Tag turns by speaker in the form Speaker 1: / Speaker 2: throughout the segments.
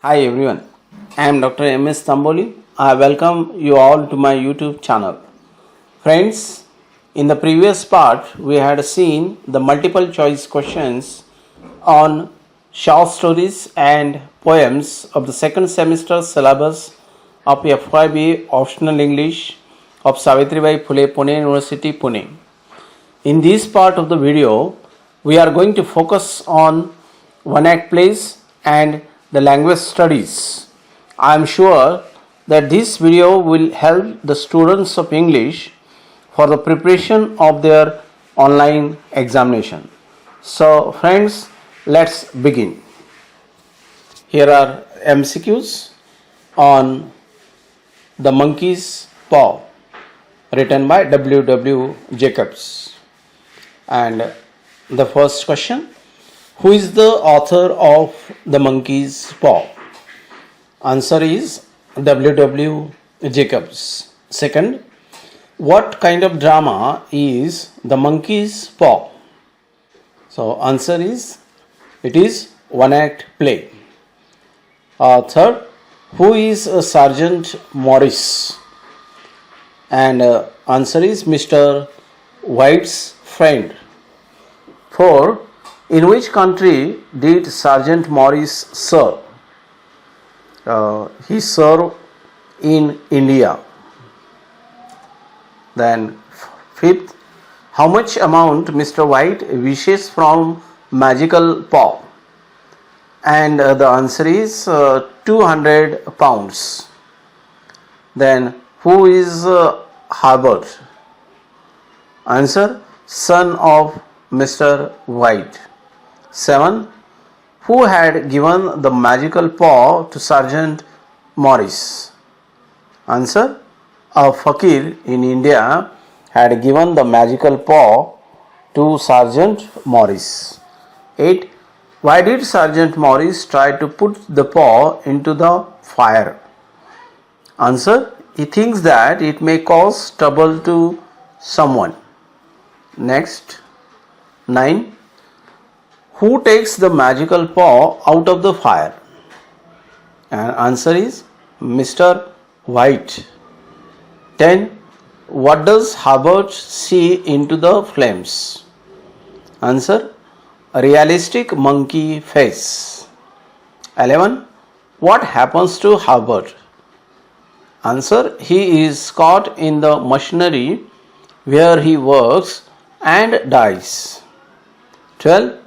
Speaker 1: Hi everyone, I am Dr. M.S. Tamboli. I welcome you all to my YouTube channel. Friends, in the previous part we had seen the multiple choice questions on short stories and poems of the second semester syllabus of FYB Optional English of Savitribai Phule Pune University, Pune. In this part of the video, we are going to focus on one-act plays and the language studies. I am sure that this video will help the students of English for the preparation of their online examination. So friends, let's begin. Here are MCQs on the monkey's paw, written by W. Jacobs. And the first question, who is the author of The Monkey's Paw? Answer is W. Jacobs. Second, what kind of drama is The Monkey's Paw? So answer is, it is one-act play. Third, who is Sergeant Morris? And answer is Mr. White's friend. 4. In which country did Sergeant Morris serve? He served in India. Then 5th, how much amount Mr. White wishes from magical paw? And the answer is 200 pounds. Then who is Harbert? Answer, son of Mr. White. 7. Who had given the magical paw to Sergeant Morris? Answer, a fakir in India had given the magical paw to Sergeant Morris. 8. Why did Sergeant Morris try to put the paw into the fire? Answer, he thinks that it may cause trouble to someone. Next, 9. Who takes the magical paw out of the fire? And answer is Mr. White. 10. What does Harbert see into the flames? Answer, a realistic monkey face. 11. What happens to Harbert? Answer, he is caught in the machinery where he works and dies. 12.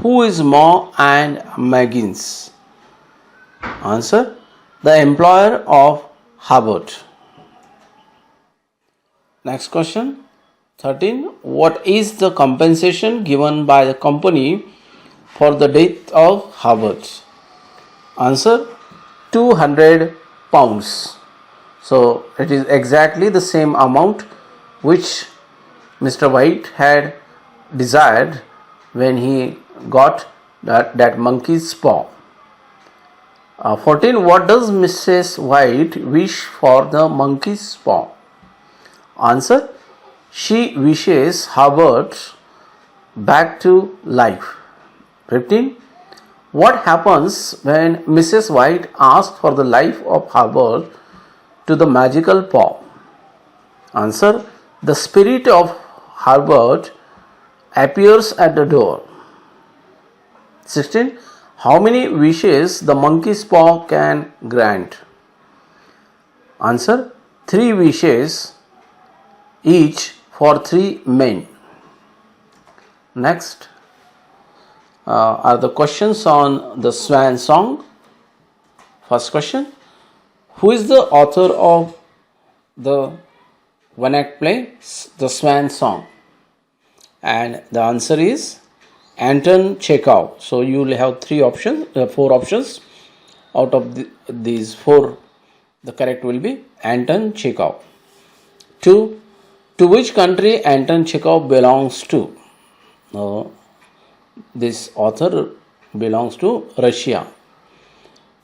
Speaker 1: Who is Maw and Maggins? Answer, the employer of Harbert. Next question. 13. What is the compensation given by the company for the death of Harbert? Answer, 200 pounds. So it is exactly the same amount which Mr. White had desired when he got that monkey's paw. 14. What does Mrs. White wish for the monkey's paw? Answer, she wishes Harbert back to life. 15. What happens when Mrs. White asks for the life of Harbert to the magical paw? Answer, the spirit of Harbert appears at the door. 16. How many wishes the monkey's paw can grant? Answer, 3 wishes, each for 3 men. Next are the questions on the Swan Song. First question, who is the author of the one-act play, The Swan Song? And the answer is Anton Chekhov. So you will have 4 options. Out of these 4, the correct will be Anton Chekhov. 2. To which country Anton Chekhov belongs to? This author belongs to Russia.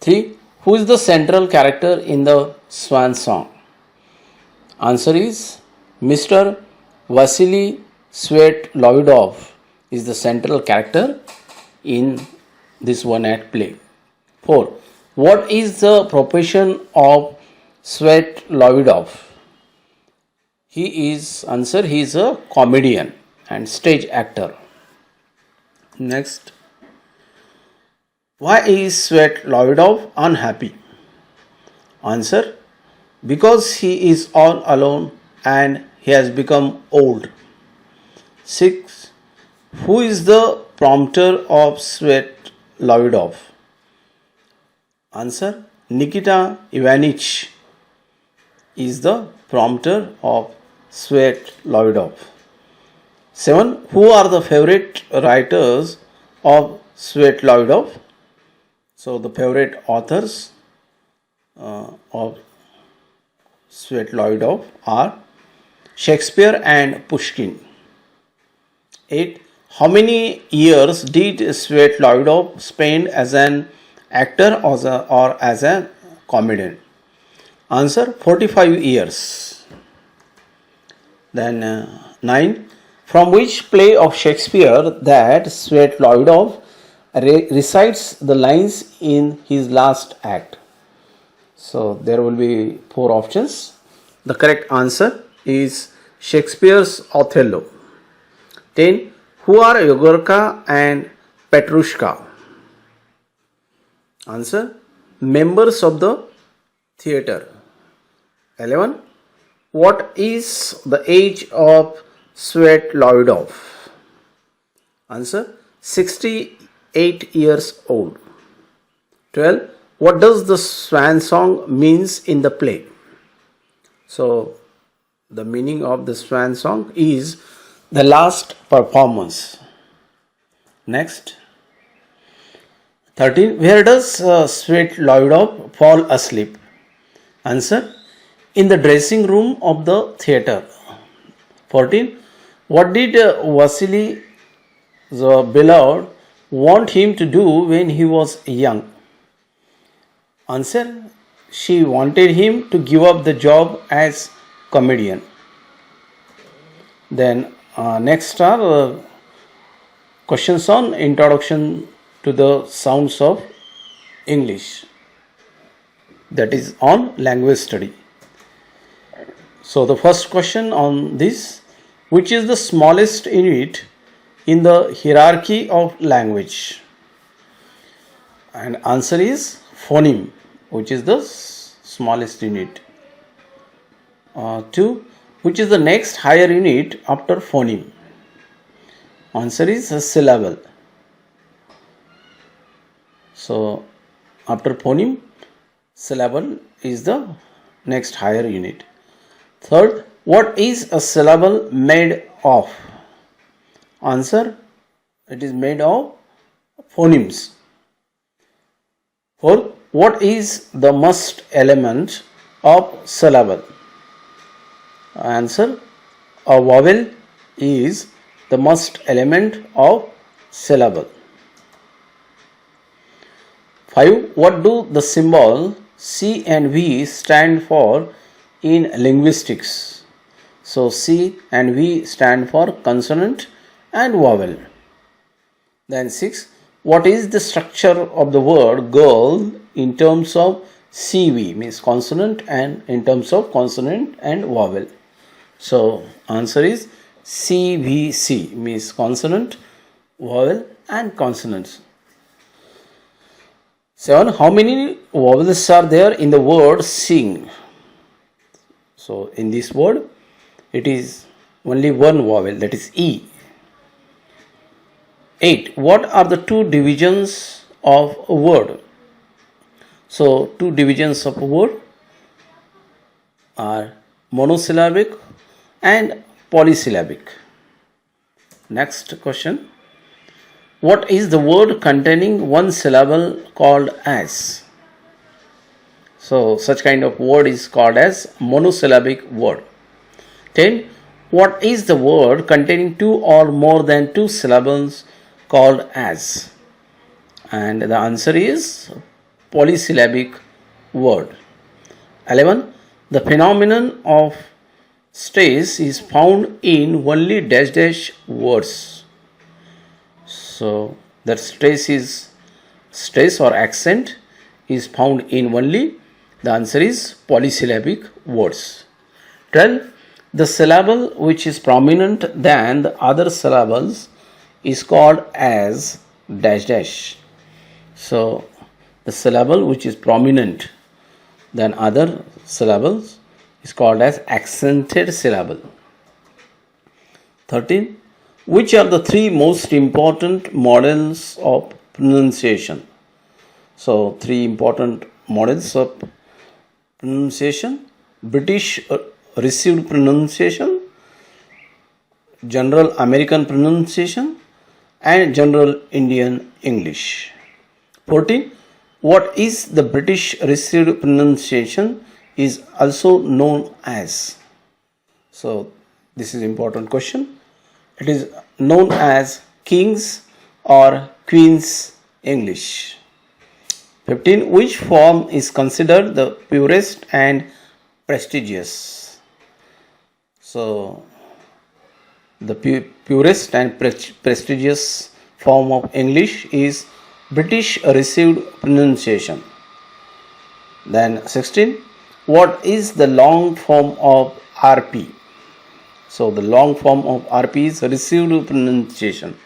Speaker 1: 3. Who is the central character in the Swan Song? Answer is Mr. Vasily Svetlovidov is the central character in this one-act play. 4. What is the profession of Svet Lovidov? He is a comedian and stage actor. Next, why is Svet Lovidov unhappy? Answer, because he is all alone and he has become old. 6. Who is the prompter of Svet Lovidov? Answer, Nikita Ivanich is the prompter of Svet Lovidov. 7. Who are the favorite writers of Svet Lovidov? So the favorite authors of Svet Lovidov are Shakespeare and Pushkin. 8. How many years did Svet Lovidov spend as an actor or as a comedian? Answer, 45 years. Then 9. From which play of Shakespeare that Svet Lovidov recites the lines in his last act? So there will be 4 options. The correct answer is Shakespeare's Othello. 10. Who are Yegorka and Petrushka? Answer, members of the theatre. 11. What is the age of Svet Lovidov? Answer, 68 years old. 12. What does the swan song means in the play? So the meaning of the swan song is the last performance. Next. 13. Where does Svet Lovidov fall asleep? Answer, in the dressing room of the theatre. 14. What did Vasily the beloved want him to do when he was young? Answer, she wanted him to give up the job as comedian. Then next are questions on introduction to the sounds of English, that is on language study. So the first question on this, which is the smallest unit in the hierarchy of language? And answer is phoneme, which is the smallest unit. 2. Which is the next higher unit after phoneme? Answer is a syllable. So after phoneme, syllable is the next higher unit. 3rd, what is a syllable made of? Answer, it is made of phonemes. 4th, what is the must element of syllable? Answer, a vowel is the must element of syllable. 5. What do the symbol C and V stand for in linguistics? So C and V stand for consonant and vowel. Then 6. What is the structure of the word girl in terms of CV, means consonant, and in terms of consonant and vowel? So answer is CVC, means consonant, vowel and consonants. 7. How many vowels are there in the word sing? So in this word, it is only one vowel, that is E. 8. What are the 2 divisions of a word? So 2 divisions of a word are monosyllabic and polysyllabic. Next question. What is the word containing one syllable called as? So such kind of word is called as monosyllabic word. 10. What is the word containing 2 or more than 2 syllables called as? And the answer is polysyllabic word. 11. The phenomenon of stress is found in only dash dash words. So that stress is stress or accent is found in only? The answer is polysyllabic words. 12. The syllable which is prominent than the other syllables is called as dash dash. So, the syllable which is prominent than other syllables is called as accented syllable. 13. Which are the three most important models of pronunciation? So, three important models of pronunciation: British received pronunciation, General American pronunciation, and General Indian English. 14. What is the British received pronunciation is also known as? So, this is important question. It is known as King's or Queen's English. 15. Which form is considered the purest and prestigious? So, the purest and prestigious form of English is British received pronunciation. Then 16. What is the long form of RP? So, the long form of RP is received pronunciation.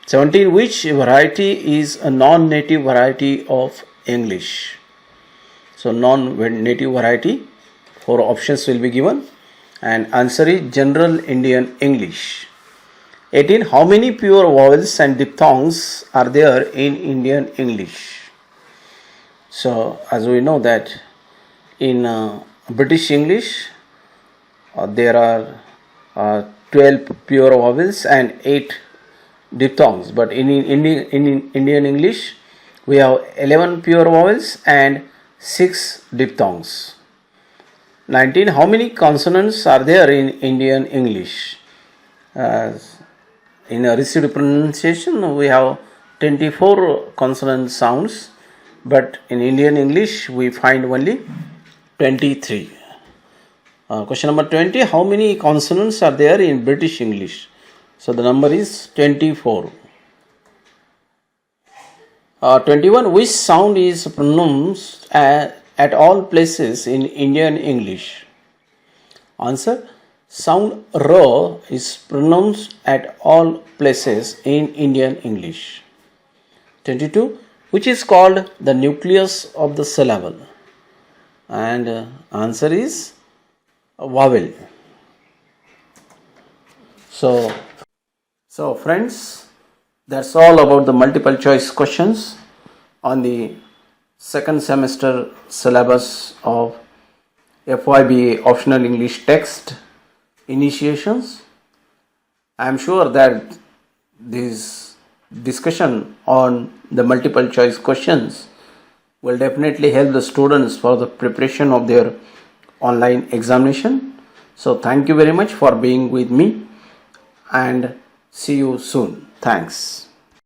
Speaker 1: 17. Which variety is a non-native variety of English? So, non-native variety, 4 options will be given, and answer is General Indian English. 18. How many pure vowels and diphthongs are there in Indian English? So, as we know that in British English there are 12 pure vowels and 8 diphthongs, but in Indian English we have 11 pure vowels and 6 diphthongs. 19. How many consonants are there in Indian English? In a received pronunciation we have 24 consonant sounds, but in Indian English we find only 23. Question number 20. How many consonants are there in British English? So the number is 24. 21. Which sound is pronounced at all places in Indian English? Answer: sound R is pronounced at all places in Indian English. 22. Which is called the nucleus of the syllable? And answer is vowel. So friends, that's all about the multiple choice questions on the second semester syllabus of FYBA Optional English Text Initiations. I am sure that this discussion on the multiple choice questions will definitely help the students for the preparation of their online examination. So thank you very much for being with me, and see you soon. Thanks.